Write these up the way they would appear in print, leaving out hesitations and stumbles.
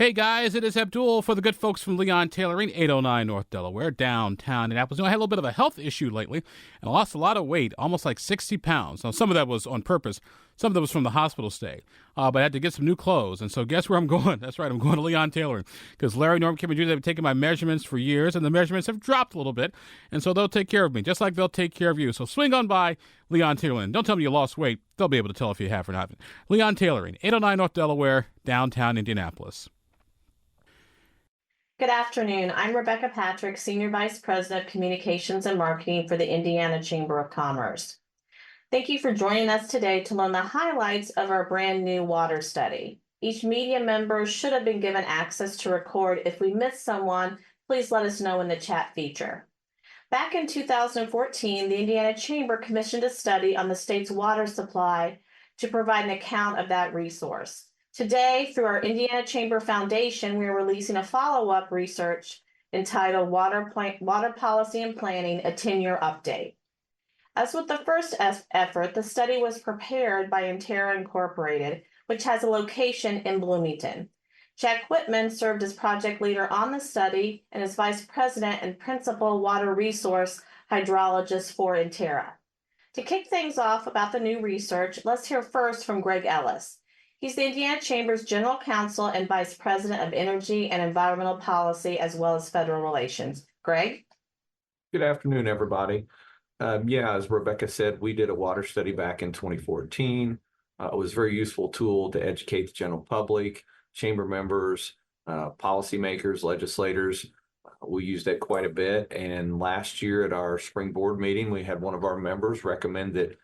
Hey guys, it is Abdul for the good folks from Leon Tailoring, 809 North Delaware, downtown Indianapolis. I had a little bit of a health issue lately and I lost a lot of weight, almost like 60 pounds. Now, some of that was on purpose. Some of that was from the hospital stay. But I had to get some new clothes. And so guess where I'm going? That's right, I'm going to Leon Tailoring because Larry, Norm, Kim, and Judy have been taking my measurements for years, and the measurements have dropped a little bit. And so they'll take care of me, just like they'll take care of you. So swing on by Leon Tailoring. Don't tell me you lost weight. They'll be able to tell if you have or not. Leon Tailoring, 809 North Delaware, downtown Indianapolis. Good afternoon. I'm Rebecca Patrick, Senior Vice President of Communications and Marketing for the Indiana Chamber of Commerce. Thank you for joining us today to learn the highlights of our brand new water study. Each media member should have been given access to record. If we missed someone, please let us know in the chat feature. Back in 2014, the Indiana Chamber commissioned a study on the state's water supply to provide an account of that resource. Today, through our Indiana Chamber Foundation, we are releasing a follow-up research entitled Water Policy and Planning, a 10-Year Update. As with the first effort, the study was prepared by Intera Incorporated, which has a location in Bloomington. Jack Whitman served as project leader on the study and is vice president and principal water resource hydrologist for Intera. To kick things off about the new research, let's hear first from Greg Ellis. He's the Indiana Chamber's General Counsel and Vice President of Energy and Environmental Policy, as well as Federal Relations. Greg? Good afternoon, everybody. As Rebecca said, we did a water study back in 2014. It was a very useful tool to educate the general public, chamber members, policymakers, legislators. We used it quite a bit. And last year at our spring board meeting, we had one of our members recommend that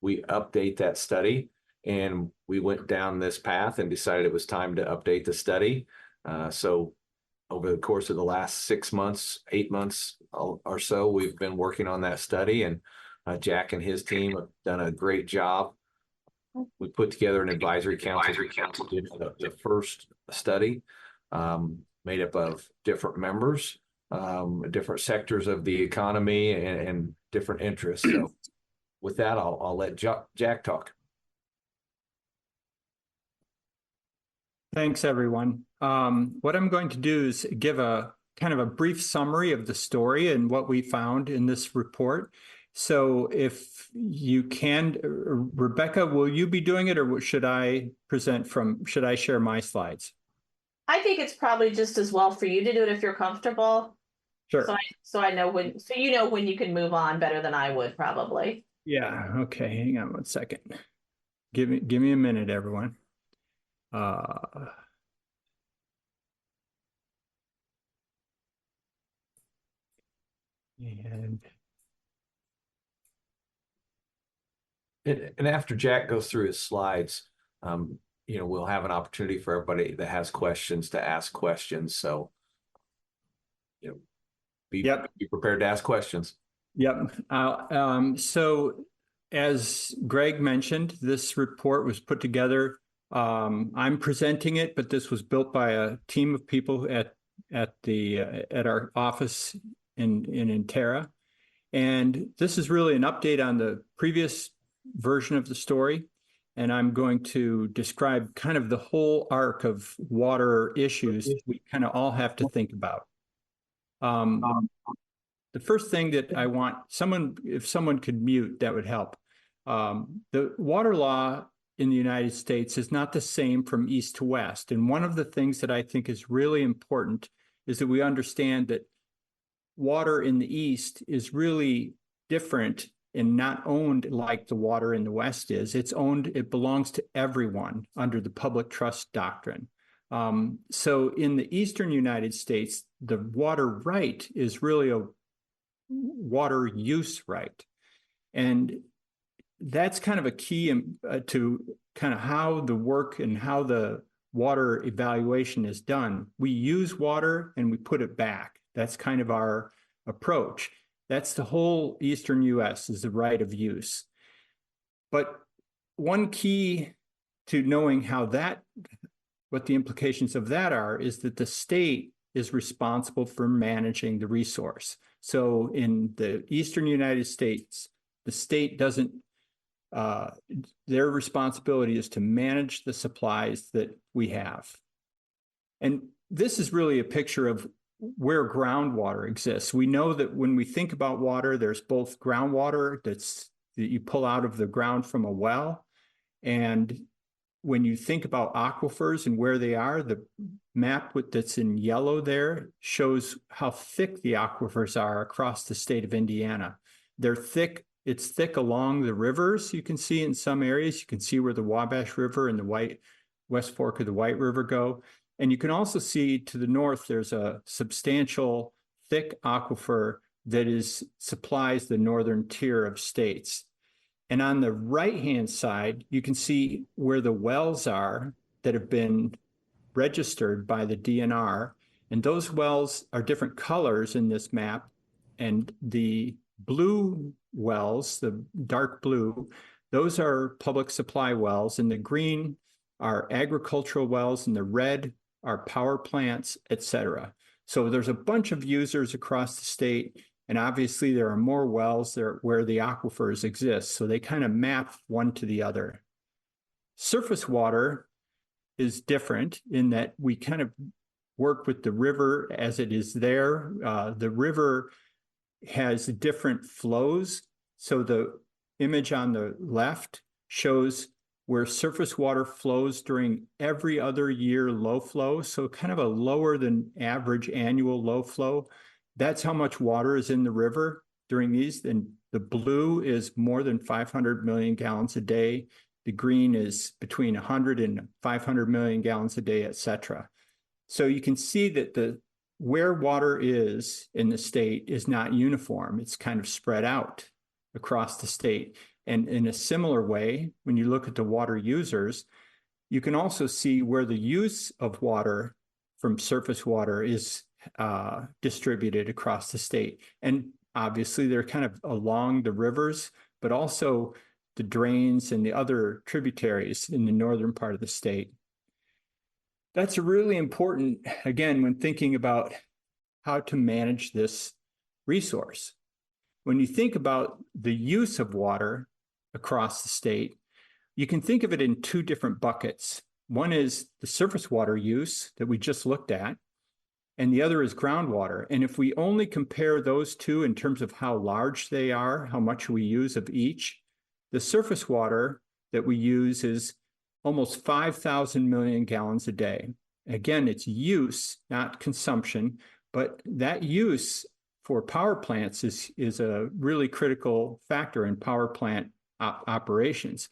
we update that study. And we went down this path and decided it was time to update the study. So over the course of the last 6 months, 8 months or so, we've been working on that study, and Jack and his team have done a great job. We put together an advisory council to do the first study, made up of different members, different sectors of the economy and different interests. So with that, I'll let Jack talk. Thanks, everyone. What I'm going to do is give a kind of a brief summary of the story and what we found in this report. So if you can, Rebecca, will you be doing it, or should I share my slides? I think it's probably just as well for you to do it if you're comfortable. Sure. So you know when you can move on better than I would probably. Yeah. Okay. Hang on one second. Give me a minute, everyone. And after Jack goes through his slides, we'll have an opportunity for everybody that has questions to ask questions. So, be prepared to ask questions. Yep. So as Greg mentioned, this report was put together. I'm presenting it, but this was built by a team of people at our office in Intera. And this is really an update on the previous version of the story. And I'm going to describe kind of the whole arc of water issues we kind of all have to think about. The first thing that I want if someone could mute, that would help. The water law in the United States is not the same from east to west. And one of the things that I think is really important is that we understand that water in the east is really different and not owned like the water in the west is. It belongs to everyone under the public trust doctrine. So in the eastern United States, the water right is really a water use right. And that's kind of a key to kind of how the work and how the water evaluation is done. We use water and we put it back. That's kind of our approach. That's the whole Eastern US is the right of use. But one key to knowing what the implications of that are is that the state is responsible for managing the resource. So in the Eastern United States, the state doesn't, their responsibility is to manage the supplies that we have. And this is really a picture of where groundwater exists. We know that when we think about water, there's both groundwater that you pull out of the ground from a well. And when you think about aquifers and where they are, the map that's in yellow there shows how thick the aquifers are across the state of Indiana. They're thick. It's thick along the rivers. You can see in some areas, you can see where the Wabash River and the West Fork of the White River go. And you can also see to the north, there's a substantial thick aquifer that supplies the northern tier of states. And on the right-hand side, you can see where the wells are that have been registered by the DNR. And those wells are different colors in this map. And the blue wells, the dark blue, those are public supply wells. And the green are agricultural wells, and the red are power plants, et cetera. So there's a bunch of users across the state. And obviously there are more wells there where the aquifers exist. So they kind of map one to the other. Surface water is different in that we kind of work with the river as it is there. The river has different flows. So the image on the left shows where surface water flows during every other year low flow. So kind of a lower than average annual low flow. That's how much water is in the river during these. And the blue is more than 500 million gallons a day. The green is between 100 and 500 million gallons a day, et cetera. So you can see that where water is in the state is not uniform. It's kind of spread out across the state. And in a similar way, when you look at the water users, you can also see where the use of water from surface water is distributed across the state. And obviously they're kind of along the rivers, but also the drains and the other tributaries in the northern part of the state. That's really important, again, when thinking about how to manage this resource. When you think about the use of water across the state, you can think of it in two different buckets. One is the surface water use that we just looked at, and the other is groundwater. And if we only compare those two in terms of how large they are, how much we use of each, the surface water that we use is almost 5,000 million gallons a day. Again, it's use, not consumption, but that use for power plants is a really critical factor in power plant operations.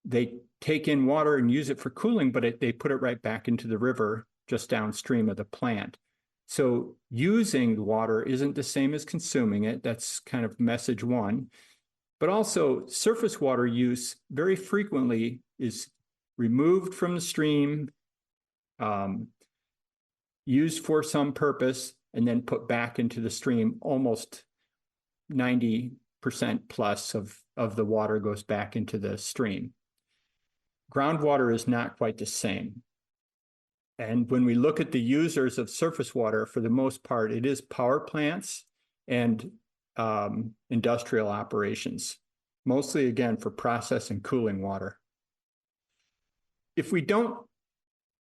They take in water and use it for cooling, but they put it right back into the river just downstream of the plant. So using the water isn't the same as consuming it. That's kind of message one. But also surface water use very frequently is removed from the stream, used for some purpose, and then put back into the stream. Almost 90% plus of the water goes back into the stream. Groundwater is not quite the same. And when we look at the users of surface water, for the most part, it is power plants and industrial operations, mostly, again, for process and cooling water. If we don't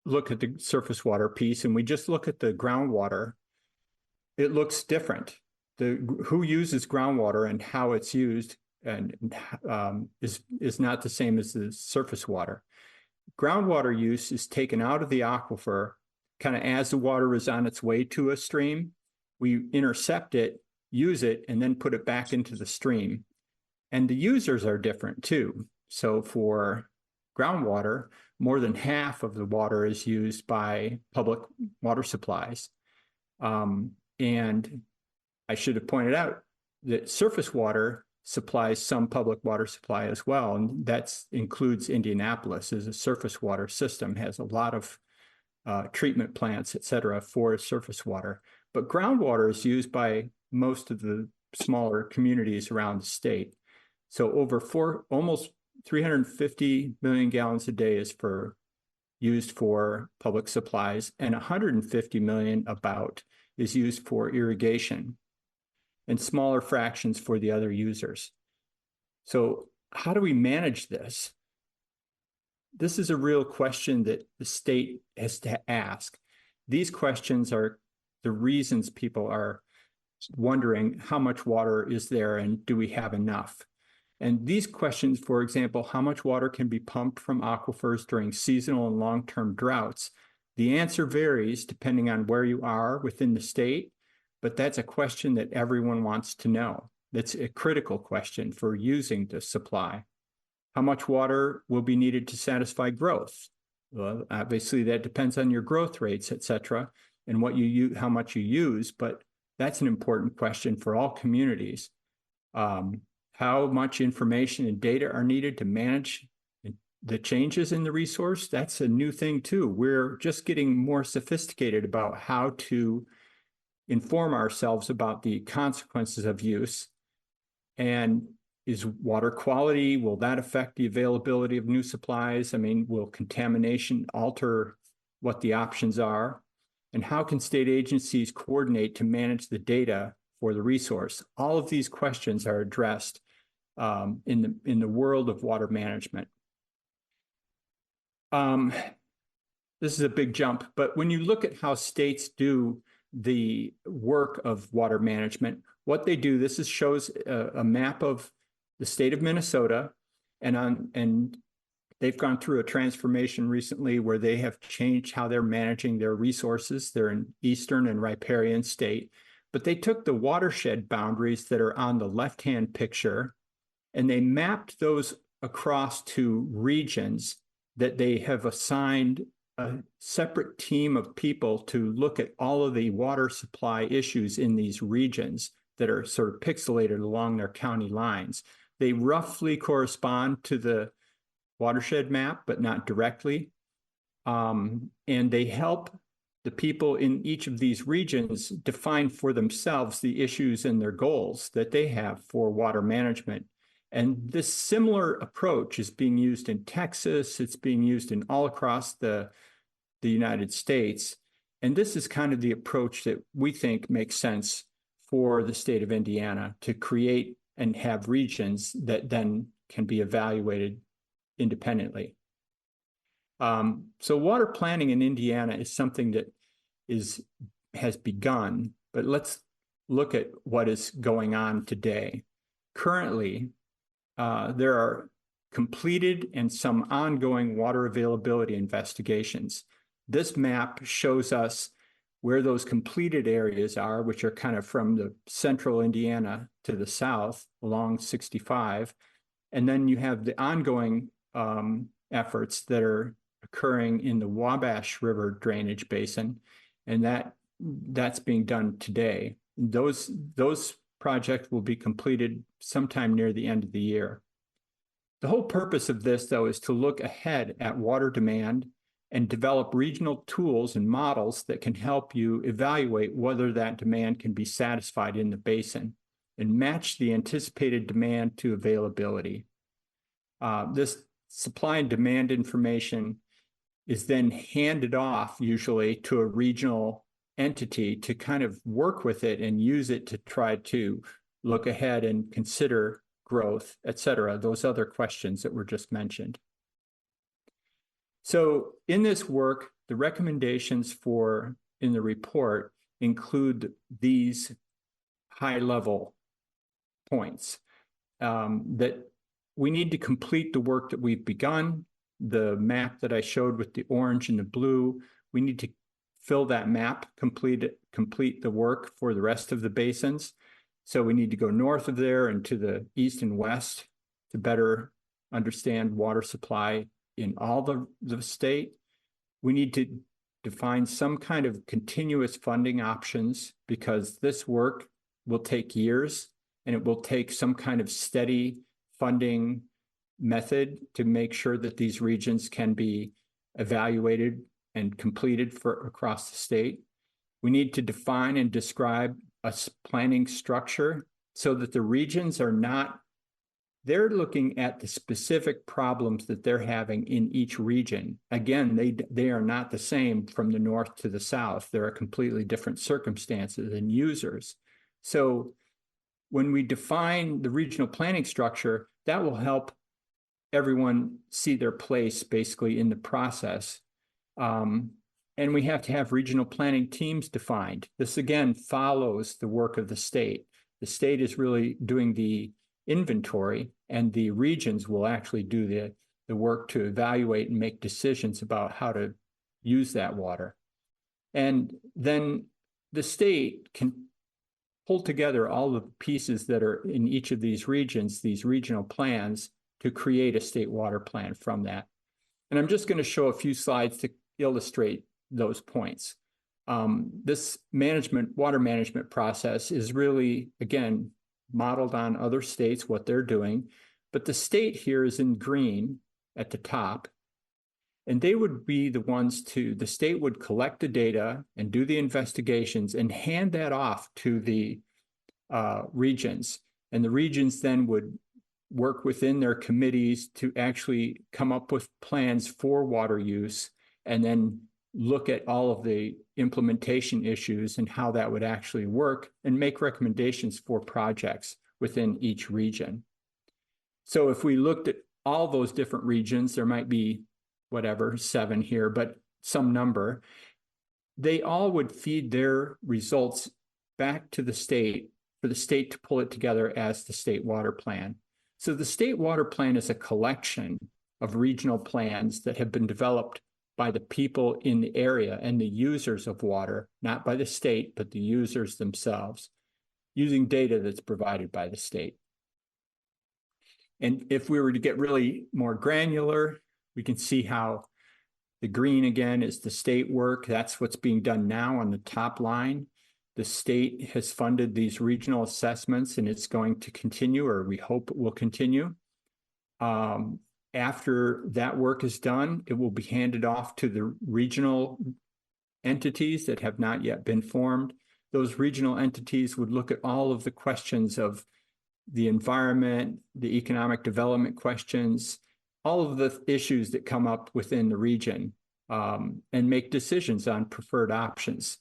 look at the surface water piece and we just look at the groundwater, it looks different. Who uses groundwater and how it's used and is not the same as the surface water. Groundwater use is taken out of the aquifer kind of as the water is on its way to a stream. We intercept it, use it, and then put it back into the stream. And the users are different too. So for groundwater, more than half of the water is used by public water supplies. And I should have pointed out that surface water supplies some public water supply as well. And that includes Indianapolis as a surface water system, has a lot of treatment plants, et cetera, for surface water. But groundwater is used by most of the smaller communities around the state. So almost 350 million gallons a day is used for public supplies, and 150 million about is used for irrigation, and smaller fractions for the other users. So how do we manage this? This is a real question that the state has to ask. these questions are the reasons people are wondering how much water is there and do we have enough? And these questions, for example, how much water can be pumped from aquifers during seasonal and long-term droughts? The answer varies depending on where you are within the state, but that's a question that everyone wants to know. That's a critical question for using the supply. How much water will be needed to satisfy growth? Well, obviously that depends on your growth rates, et cetera, and what you how much you use, but that's an important question for all communities. How much information and data are needed to manage the changes in the resource? That's a new thing too. We're just getting more sophisticated about how to inform ourselves about the consequences of use. And is water quality, will that affect the availability of new supplies? I mean, will contamination alter what the options are? And how can state agencies coordinate to manage the data for the resource? All of these questions are addressed in the world of water management. This is a big jump, but when you look at how states do the work of water management, what they do, this shows a map of the state of Minnesota, and they've gone through a transformation recently where they have changed how they're managing their resources. They're an eastern and riparian state, but they took the watershed boundaries that are on the left-hand picture, and they mapped those across to regions that they have assigned a separate team of people to look at all of the water supply issues in these regions that are sort of pixelated along their county lines. They roughly correspond to the watershed map, but not directly. And they help the people in each of these regions define for themselves the issues and their goals that they have for water management. And this similar approach is being used in Texas. It's being used in all across the United States. And this is kind of the approach that we think makes sense for the state of Indiana, to create and have regions that then can be evaluated independently. So water planning in Indiana is something that has begun, but let's look at what is going on today. Currently, there are completed and some ongoing water availability investigations. This map shows us where those completed areas are, which are kind of from the central Indiana to the south along 65. And then you have the ongoing efforts that are occurring in the Wabash River drainage basin, and that's being done today. Those projects will be completed sometime near the end of the year. The whole purpose of this, though, is to look ahead at water demand and develop regional tools and models that can help you evaluate whether that demand can be satisfied in the basin and match the anticipated demand to availability. This supply and demand information is then handed off usually to a regional entity to kind of work with it and use it to try to look ahead and consider growth, et cetera, those other questions that were just mentioned. So in this work, the recommendations in the report include these high-level points, that we need to complete the work that we've begun. The map that I showed with the orange and the blue, we need to fill that map, complete the work for the rest of the basins. So we need to go north of there and to the east and west to better understand water supply in all the state. We need to define some kind of continuous funding options, because this work will take years and it will take some kind of steady funding method to make sure that these regions can be evaluated and completed across the state. We need to define and describe a planning structure so that the regions are not, they're looking at the specific problems that they're having in each region. Again, they are not the same from the north to the south. There are completely different circumstances and users. So when we define the regional planning structure, that will help everyone see their place basically in the process. And we have to have regional planning teams defined. This again follows the work of the state. The state is really doing the inventory, and the regions will actually do the work to evaluate and make decisions about how to use that water. And then the state can pull together all the pieces that are in each of these regions, these regional plans, to create a state water plan from that. And I'm just going to show a few slides to illustrate those points. This water management process is really, again, modeled on other states, what they're doing, but the state here is in green at the top, and they would be the ones the state would collect the data and do the investigations and hand that off to the regions, and the regions then would work within their committees to actually come up with plans for water use, and then look at all of the implementation issues and how that would actually work, and make recommendations for projects within each region. So if we looked at all those different regions, there might be whatever, 7 here, but some number, they all would feed their results back to the state for the state to pull it together as the state water plan. So the state water plan is a collection of regional plans that have been developed by the people in the area and the users of water, not by the state, but the users themselves, using data that's provided by the state. And if we were to get really more granular, we can see how the green again is the state work. That's what's being done now on the top line. The state has funded these regional assessments, and it's going to continue, or we hope it will continue. After that work is done, it will be handed off to the regional entities that have not yet been formed. Those regional entities would look at all of the questions of the environment, the economic development questions, all of the issues that come up within the region, and make decisions on preferred options,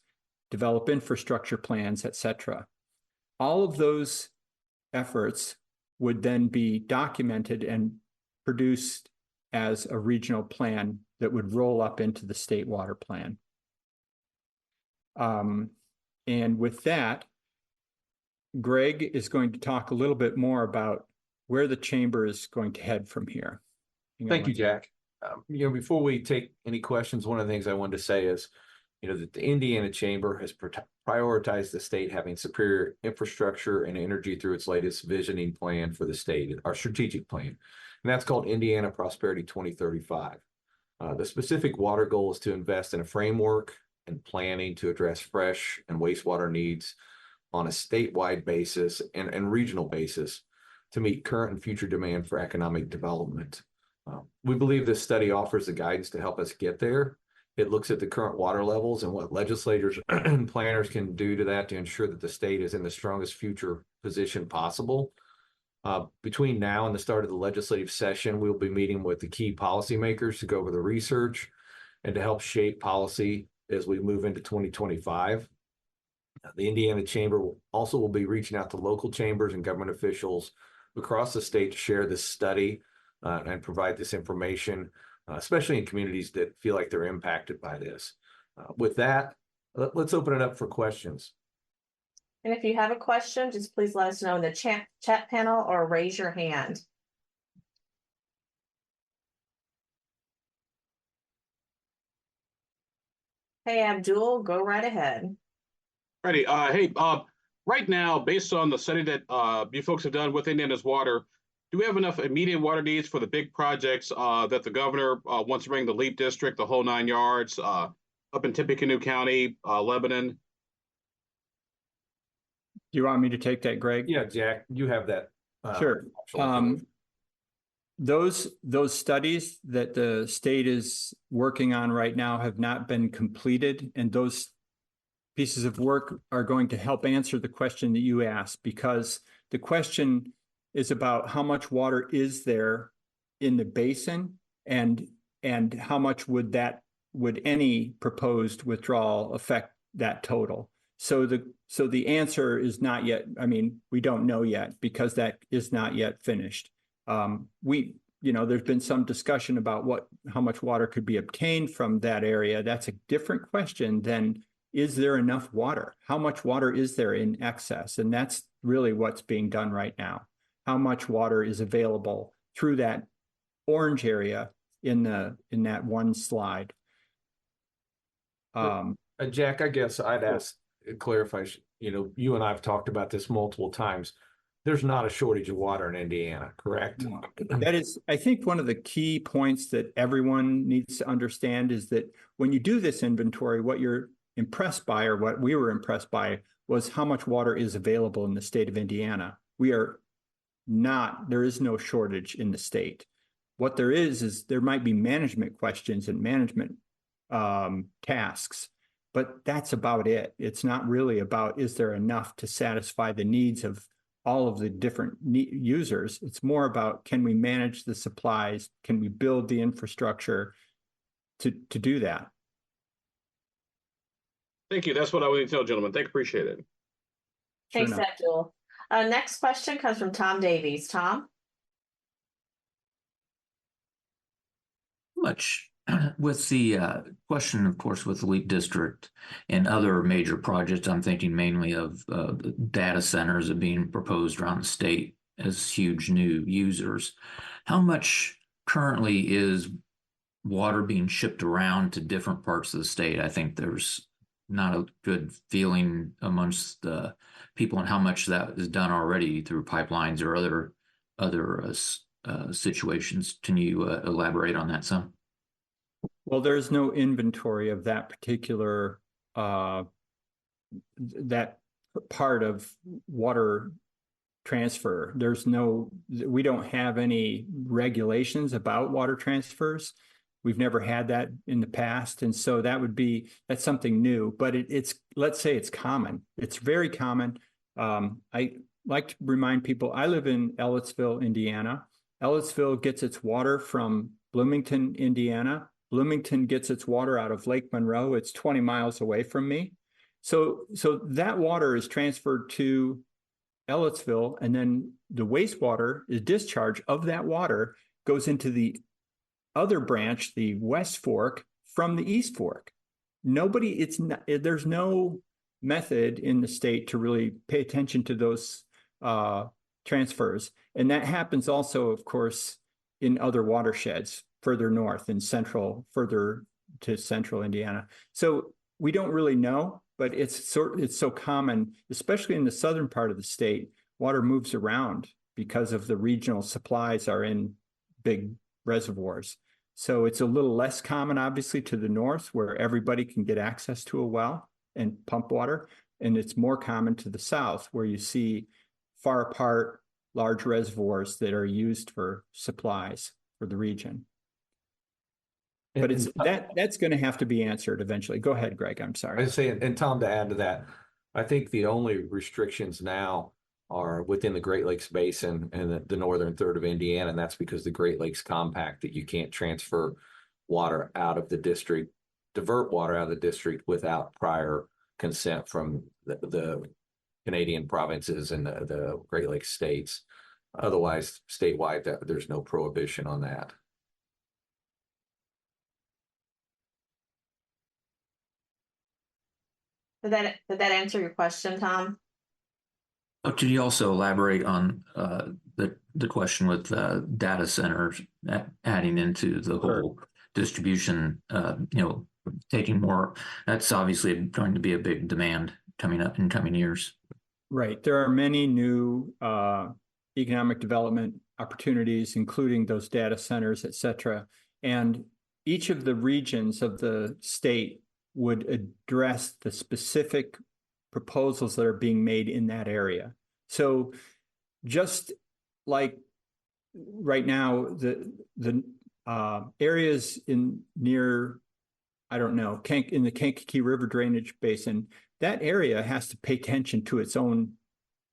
develop infrastructure plans, etc. All of those efforts would then be documented and produced as a regional plan that would roll up into the state water plan. And with that, Greg is going to talk a little bit more about where the chamber is going to head from here. Thank you, Jack. Before we take any questions, one of the things I wanted to say is, that the Indiana Chamber has prioritized the state having superior infrastructure and energy through its latest visioning plan for the state, our strategic plan, and that's called Indiana Prosperity 2035. The specific water goal is to invest in a framework and planning to address fresh and wastewater needs on a statewide basis and regional basis to meet current and future demand for economic development. We believe this study offers the guidance to help us get there. It looks at the current water levels and what legislators and planners can do to that to ensure that the state is in the strongest future position possible. Between now and the start of the legislative session, we'll be meeting with the key policymakers to go over the research and to help shape policy as we move into 2025. The Indiana Chamber also will be reaching out to local chambers and government officials across the state to share this study and provide this information, especially in communities that feel like they're impacted by this. With that, let's open it up for questions. And if you have a question, just please let us know in the chat panel or raise your hand. Hey, Abdul, go right ahead. Ready. Hey, right now, based on the study that you folks have done with Indiana's water, do we have enough immediate water needs for the big projects that the governor wants to bring, the LEAP district, the whole 9 yards, up in Tippecanoe County, Lebanon? Do you want me to take that, Greg? Yeah, Jack, you have that. Sure. Those studies that the state is working on right now have not been completed, and those pieces of work are going to help answer the question that you asked, because the question is about how much water is there in the basin, and how much would any proposed withdrawal affect that total. So the answer is not yet. I mean, we don't know yet because that is not yet finished. there's been some discussion about how much water could be obtained from that area. That's a different question than, is there enough water? How much water is there in excess? And that's really what's being done right now. How much water is available through that orange area in that one slide? Jack, I guess I'd clarify, you and I have talked about this multiple times. There's not a shortage of water in Indiana, correct? No. That is, I think, one of the key points that everyone needs to understand is that when you do this inventory, what you're impressed by, or what we were impressed by, was how much water is available in the state of Indiana. There is no shortage in the state. What there is there might be management questions and management tasks, but that's about it. It's not really about, is there enough to satisfy the needs of all of the different users. It's more about, can we manage the supplies? Can we build the infrastructure to do that? Thank you. That's what I would tell, gentlemen. Appreciate it. Thanks, Sure enough. Abdul. Next question comes from Tom Davies. Tom? Much with the question, of course, with the Leap District and other major projects, I'm thinking mainly of data centers that are being proposed around the state as huge new users. How much currently is water being shipped around to different parts of the state? I think there's not a good feeling amongst the people on how much that is done already through pipelines or other situations. Can you elaborate on that some? Well, there's no inventory of that particular that part of water transfer. We don't have any regulations about water transfers. We've never had that in the past. And so that's something new, but let's say it's common. It's very common. I like to remind people, I live in Ellettsville, Indiana. Ellettsville gets its water from Bloomington, Indiana. Bloomington gets its water out of Lake Monroe. It's 20 miles away from me. So that water is transferred to Ellettsville, and then the wastewater, the discharge of that water, goes into the other branch, the West Fork, from the East Fork. There's no method in the state to really pay attention to those transfers. And that happens also, of course, in other watersheds further north and further to central Indiana. So we don't really know, but it's so common, especially in the southern part of the state. Water moves around because of the regional supplies are in big reservoirs. So it's a little less common, obviously, to the north, where everybody can get access to a well and pump water. And it's more common to the south, where you see far apart large reservoirs that are used for supplies for the region. But that's going to have to be answered eventually. Go ahead, Greg. I'm sorry. I was saying, and Tom, to add to that, I think the only restrictions now are within the Great Lakes Basin and the northern third of Indiana, and that's because the Great Lakes Compact, that you can't transfer water out of the district, divert water out of the district without prior consent from the Canadian provinces and the Great Lakes states. Otherwise, statewide, there's no prohibition on that. Did that answer your question, Tom? Could you also elaborate on the question with data centers adding into the whole distribution, taking more? That's obviously going to be a big demand coming up in coming years. Right. There are many new economic development opportunities, including those data centers, et cetera. And each of the regions of the state would address the specific proposals that are being made in that area. So just like right now, the areas in the Kankakee River drainage basin, that area has to pay attention to its own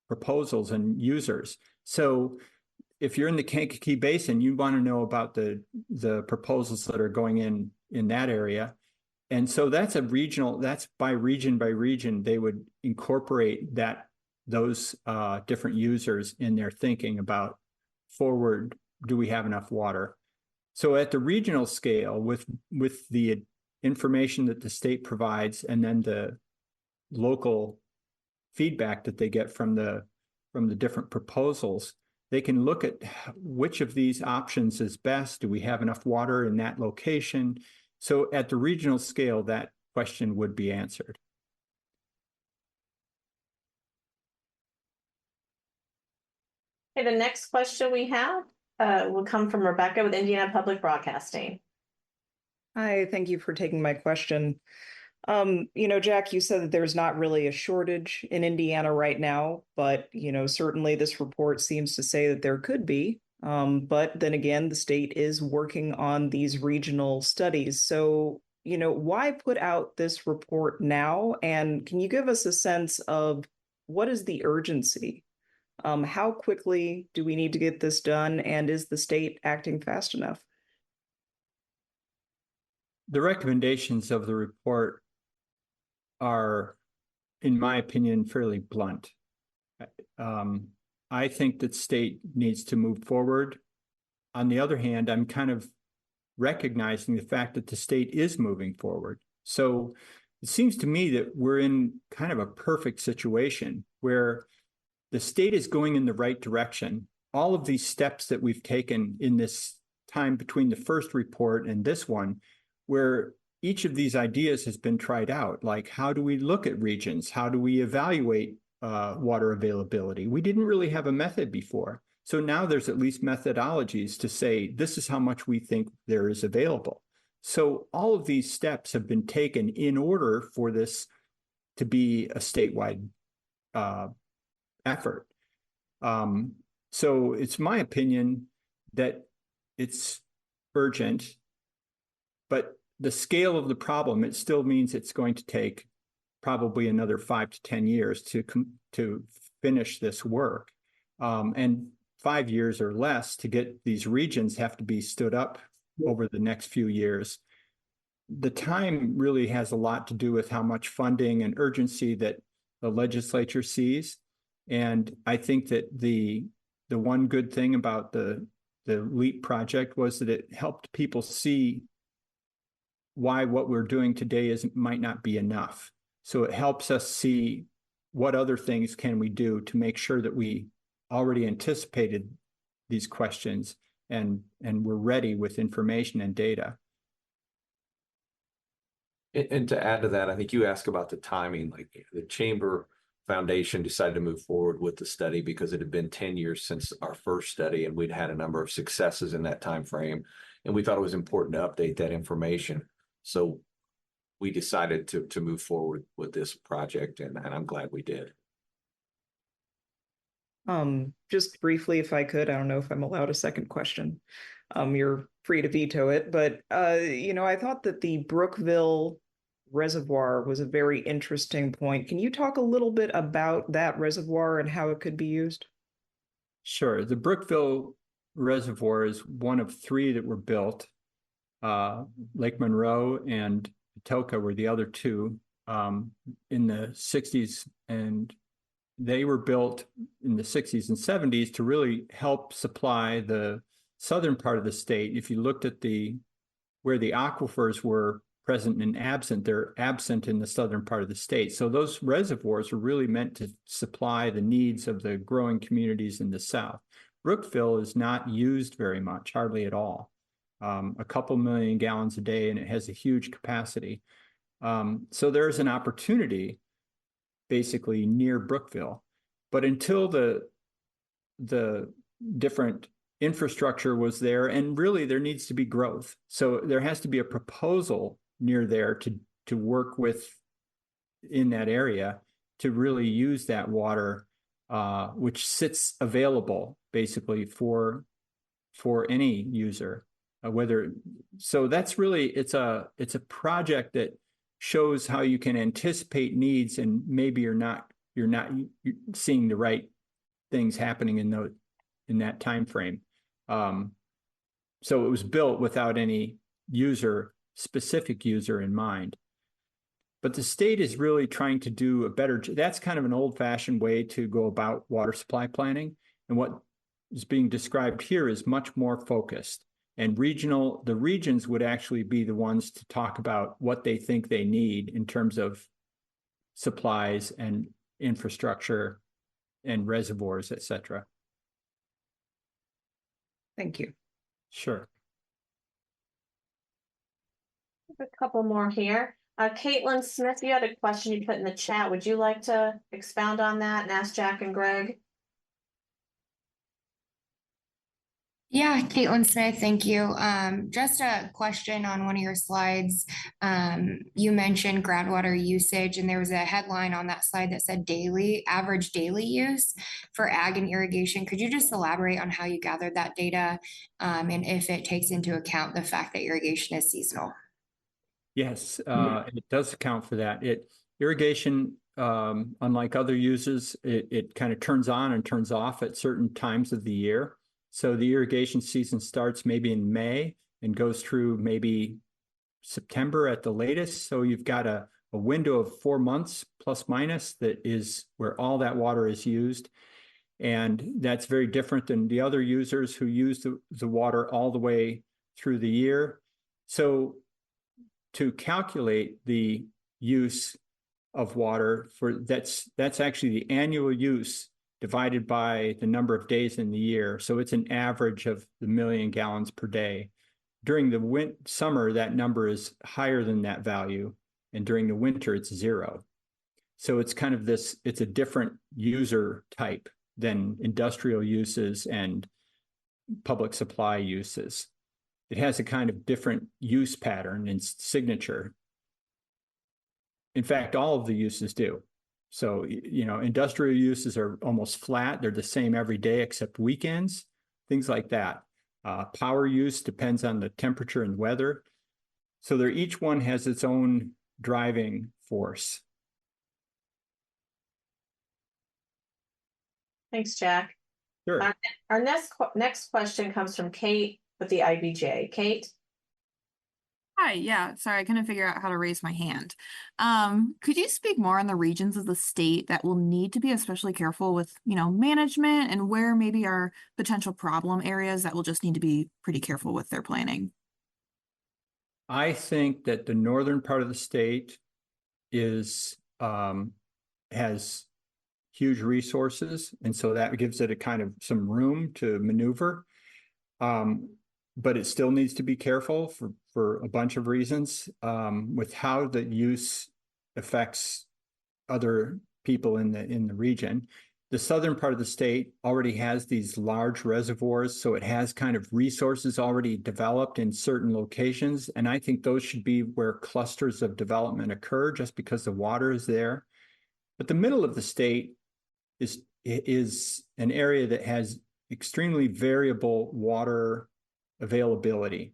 proposals and users. So if you're in the Kankakee Basin, you want to know about the proposals that are going in that area. And so that's that's by region, they would incorporate those different users in their thinking about forward do we have enough water? So at the regional scale, with the information that the state provides and then the local feedback that they get from the different proposals, they can look at which of these options is best. Do we have enough water in that location? So at the regional scale, that question would be answered. Okay, the next question we have will come from Rebecca with Indiana Public Broadcasting. Hi, thank you for taking my question. Jack, you said that there's not really a shortage in Indiana right now, but, certainly this report seems to say that there could be. But then again, the state is working on these regional studies. So, why put out this report now? And can you give us a sense of what is the urgency? How quickly do we need to get this done? And is the state acting fast enough? The recommendations of the report are, in my opinion, fairly blunt. I think that state needs to move forward. On the other hand, I'm kind of recognizing the fact that the state is moving forward. So it seems to me that we're in kind of a perfect situation where the state is going in the right direction. All of these steps that we've taken in this time between the first report and this one, where each of these ideas has been tried out, like how do we look at regions? How do we evaluate water availability? We didn't really have a method before. So now there's at least methodologies to say, this is how much we think there is available. So all of these steps have been taken in order for this to be a statewide effort. So it's my opinion that it's urgent, but the scale of the problem, it still means it's going to take probably another 5 to 10 years to finish this work. And 5 years or less to get these regions have to be stood up over the next few years. The time really has a lot to do with how much funding and urgency that the legislature sees. And I think that the one good thing about the LEAP project was that it helped people see why what we're doing today might not be enough. So it helps us see what other things can we do to make sure that we already anticipated these questions and we're ready with information and data. And to add to that, I think you asked about the timing, like the Chamber Foundation decided to move forward with the study because it had been 10 years since our first study and we'd had a number of successes in that time frame. And we thought it was important to update that information. So we decided to move forward with this project, and I'm glad we did. Just briefly, if I could, I don't know if I'm allowed a second question. You're free to veto it, but I thought that the Brookville Reservoir was a very interesting point. Can you talk a little bit about that reservoir and how it could be used? Sure. The Brookville Reservoir is one of 3 that were built. Lake Monroe and Patoka were the other 2 in the 60s, and they were built in the 60s and 70s to really help supply the southern part of the state. If you looked at where the aquifers were present and absent, they're absent in the southern part of the state. So those reservoirs are really meant to supply the needs of the growing communities in the south. Brookville is not used very much, hardly at all. A couple million gallons a day, and it has a huge capacity. So there's an opportunity basically near Brookville. But until the different infrastructure was there, and really there needs to be growth. So there has to be a proposal near there to work with in that area to really use that water, which sits available basically for any user. So that's really, it's a project that shows how you can anticipate needs, and maybe you're not seeing the right things happening in that time frame. So it was built without any specific user in mind. But the state is really trying to do that's kind of an old-fashioned way to go about water supply planning. And is being described here is much more focused. And the regions would actually be the ones to talk about what they think they need in terms of supplies and infrastructure and reservoirs, et cetera. Thank you. Sure. A couple more here. Caitlin Smith, you had a question you put in the chat. Would you like to expound on that and ask Jack and Greg? Yeah, Caitlin Smith, thank you. Just a question on one of your slides. You mentioned groundwater usage, and there was a headline on that slide that said average daily use for ag and irrigation. Could you just elaborate on how you gathered that data, and if it takes into account the fact that irrigation is seasonal? Yes, it does account for that. Irrigation, unlike other uses, it kind of turns on and turns off at certain times of the year. So the irrigation season starts maybe in May and goes through maybe September at the latest. So you've got a window of 4 months plus minus that is where all that water is used. And that's very different than the other users who use the water all the way through the year. So to calculate the use of water that's actually the annual use divided by the number of days in the year. So it's an average of the 1 million gallons per day. During the summer, that number is higher than that value. And during the winter, it's 0. So it's kind of it's a different user type than industrial uses and public supply uses. It has a kind of different use pattern and signature. In fact, all of the uses do. So, industrial uses are almost flat. They're the same every day except weekends, things like that. Power use depends on the temperature and weather. So each one has its own driving force. Thanks, Jack. Sure. Our next question comes from Kate with the IBJ. Kate? Hi, yeah, sorry, I couldn't figure out how to raise my hand. Could you speak more on the regions of the state that will need to be especially careful with, management, and where maybe are potential problem areas that will just need to be pretty careful with their planning? I think that the northern part of the state has huge resources, and so that gives it a kind of some room to maneuver. But it still needs to be careful for a bunch of reasons with how the use affects other people in the region. The southern part of the state already has these large reservoirs, so it has kind of resources already developed in certain locations. And I think those should be where clusters of development occur just because the water is there. But the middle of the state is an area that has extremely variable water availability.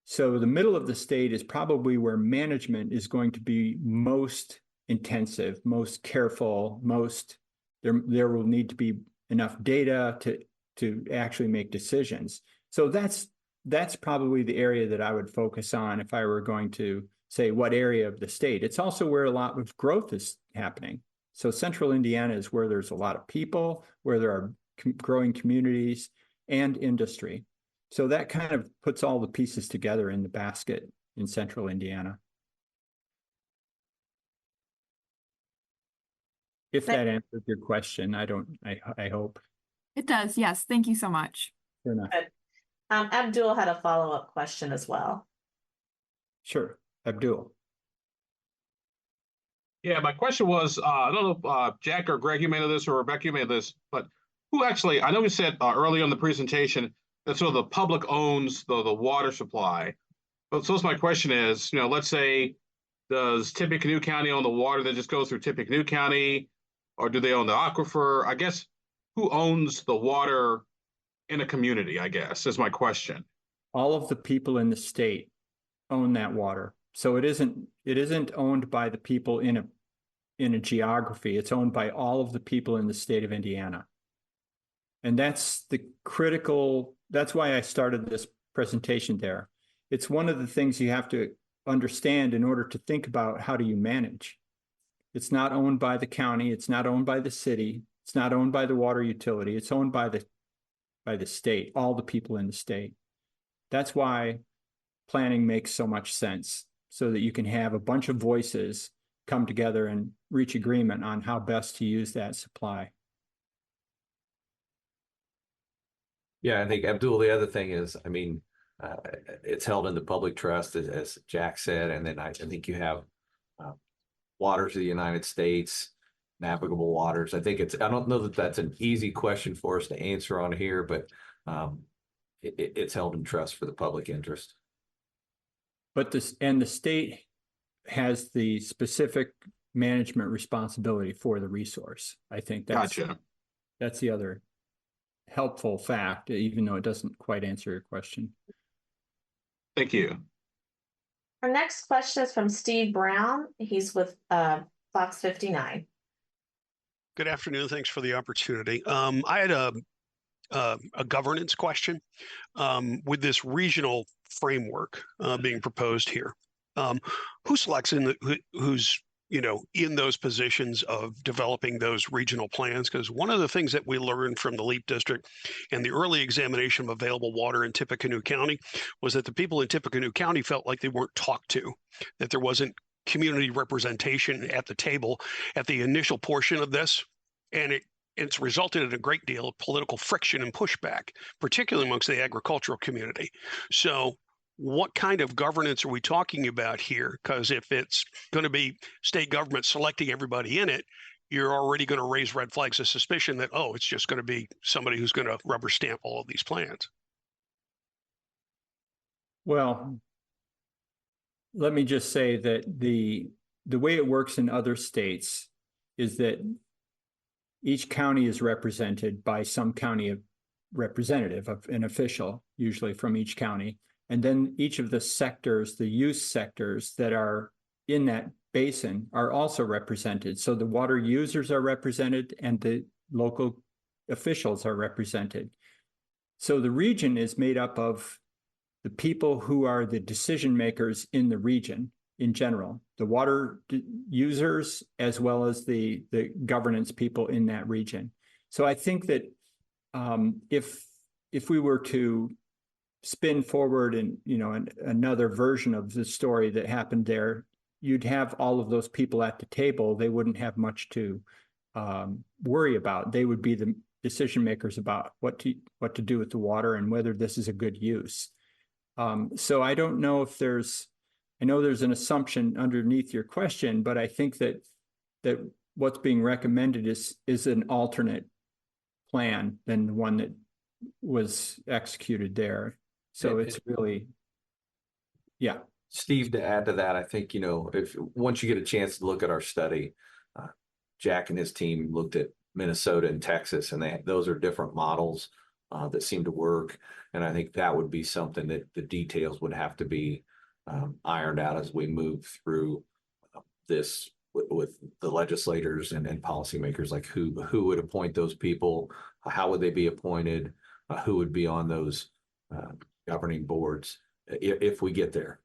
So the middle of the state is probably where management is going to be most intensive, most careful, there will need to be enough data to actually make decisions. So that's probably the area that I would focus on if I were going to say what area of the state. It's also where a lot of growth is happening. So central Indiana is where there's a lot of people, where there are growing communities and industry. So that kind of puts all the pieces together in the basket in central Indiana. If that answers your question, I hope. It does, yes. Thank you so much. Fair enough. Abdul had a follow-up question as well. Sure, Abdul. Yeah, my question was, I don't know if Jack or Greg, you may know this, or Rebecca, you may know this, but who actually, I know we said early on in the presentation that sort of the public owns the water supply. But so my question is, let's say, does Tippecanoe County own the water that just goes through Tippecanoe County, or do they own the aquifer? I guess, who owns the water in a community, I guess, is my question. All of the people in the state own that water. So it isn't owned by the people in a geography. It's owned by all of the people in the state of Indiana. And that's why I started this presentation there. It's one of the things you have to understand in order to think about how do you manage. It's not owned by the county. It's not owned by the city. It's not owned by the water utility. It's owned by the by the state, all the people in the state. That's why planning makes so much sense, so that you can have a bunch of voices come together and reach agreement on how best to use that supply. Yeah, I think Abdul, the other thing is, I mean, it's held in the public trust, as Jack said, and then I think you have waters of the United States, navigable waters. I think I don't know that that's an easy question for us to answer on here, but it's held in trust for the public interest. But the state has the specific management responsibility for the resource. I think that's the other helpful fact, even though it doesn't quite answer your question. Thank you. Our next question is from Steve Brown. He's with Fox 59. Good afternoon. Thanks for the opportunity. I had a governance question with this regional framework being proposed here. Who selects who's in those positions of developing those regional plans? Because one of the things that we learned from the LEAP district and the early examination of available water in Tippecanoe County was that the people in Tippecanoe County felt like they weren't talked to, that there wasn't community representation at the table at the initial portion of this. And it's resulted in a great deal of political friction and pushback, particularly amongst the agricultural community. So what kind of governance are we talking about here? Because if it's going to be state government selecting everybody in it, you're already going to raise red flags of suspicion that, oh, it's just going to be somebody who's going to rubber stamp all of these plans. Well, let me just say that the way it works in other states is that each county is represented by some county representative, of an official, usually from each county. And then each of the sectors, the use sectors that are in that basin are also represented. So the water users are represented and the local officials are represented. So the region is made up of the people who are the decision makers in the region in general, the water users, as well as the governance people in that region. So I think that if we were to spin forward and another version of the story that happened there, you'd have all of those people at the table. They wouldn't have much to worry about. They would be the decision makers about what to do with the water and whether this is a good use. So I don't know if I know there's an assumption underneath your question, but I think that what's being recommended is an alternate plan than the one that was executed there. So it's really, yeah. Steve, to add to that, I think, if once you get a chance to look at our study, Jack and his team looked at Minnesota and Texas, and those are different models that seem to work. And I think that would be something that the details would have to be ironed out as we move through this with the legislators and policymakers, like who would appoint those people, how would they be appointed, who would be on those governing boards if we get there.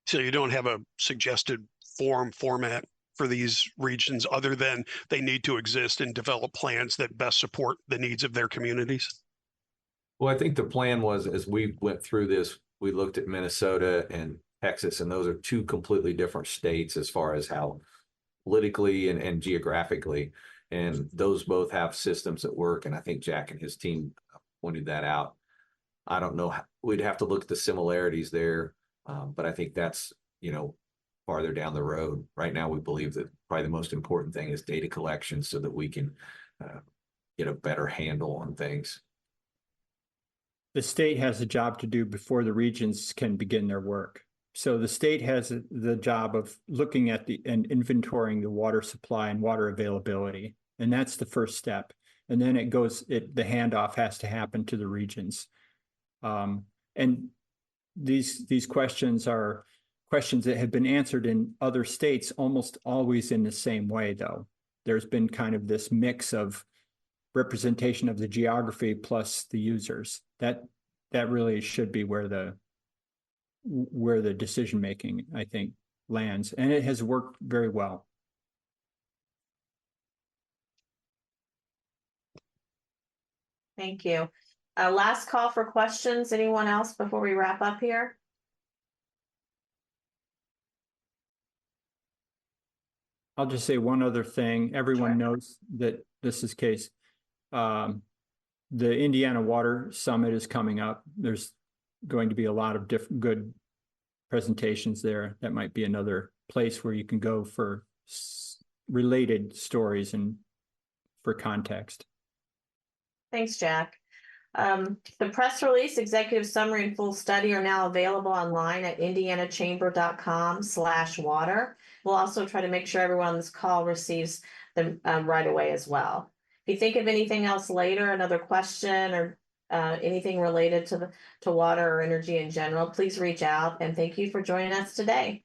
So you don't have a suggested format for these regions other than they need to exist and develop plans that best support the needs of their communities? Well, I think the plan was, as we went through this, we looked at Minnesota and Texas, and those are two completely different states as far as how politically and geographically, and those both have systems that work. And I think Jack and his team pointed that out. I don't know, we'd have to look at the similarities there, but I think that's, farther down the road. Right now, we believe that probably the most important thing is data collection so that we can get a better handle on things. The state has a job to do before the regions can begin their work. So the state has the job of looking at and inventorying the water supply and water availability. And that's the first step. And then the handoff has to happen to the regions. And these questions are questions that have been answered in other states almost always in the same way, though. There's been kind of this mix of representation of the geography plus the users. That really should be where the decision making, I think, lands, and it has worked very well. Thank you. Last call for questions. Anyone else before we wrap up here? I'll just say one other thing. Everyone Sure. knows that this is case. The Indiana Water Summit is coming up. There's going to be a lot of different good presentations there. That might be another place where you can go for related stories and for context. Thanks, Jack. The press release, executive summary, and full study are now available online at indianachamber.com/water. We'll also try to make sure everyone on this call receives them right away as well. If you think of anything else later, another question or anything related to water or energy in general, please reach out, and thank you for joining us today.